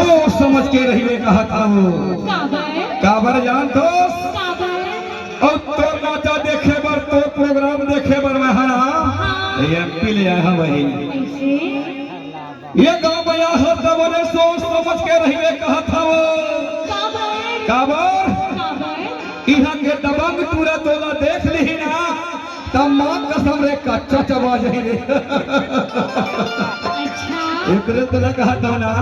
सोच समझ के रहिए कहत हूँ। काबर जान तो और तो नाचा देखे बर तो प्रोग्राम देखे बर मैं हरा एमपी ले आया वही ये गाँव में हो तब सोच समझ के रहिए कहत हूँ। काबर यहाँ के दबंग टूरा तोला देख ली ना तब मां कसम रे कच्चा चबा जाई रे। एक रे तो कहा था ना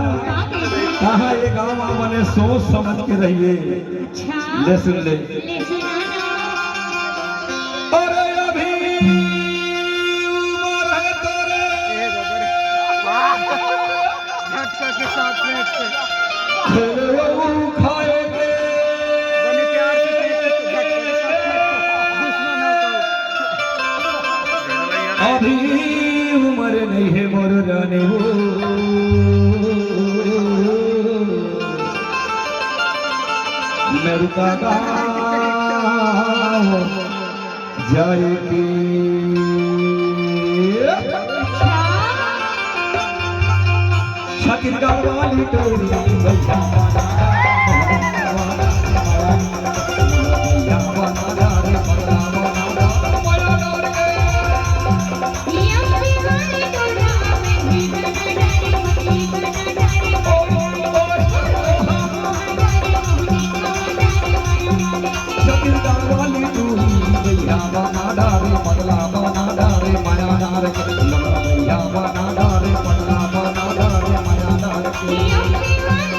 कहाँ ये गाँव मैंने सोच समझ के रहिए। ले सुन ले अरे अभी उम्र है तोरे झटका के साथ खाएंगे अभी उम्र नहीं है मोर रानी हो मेरू का गाँव जाएगी छत्तीसगढ़ वाली टोरी Yeah.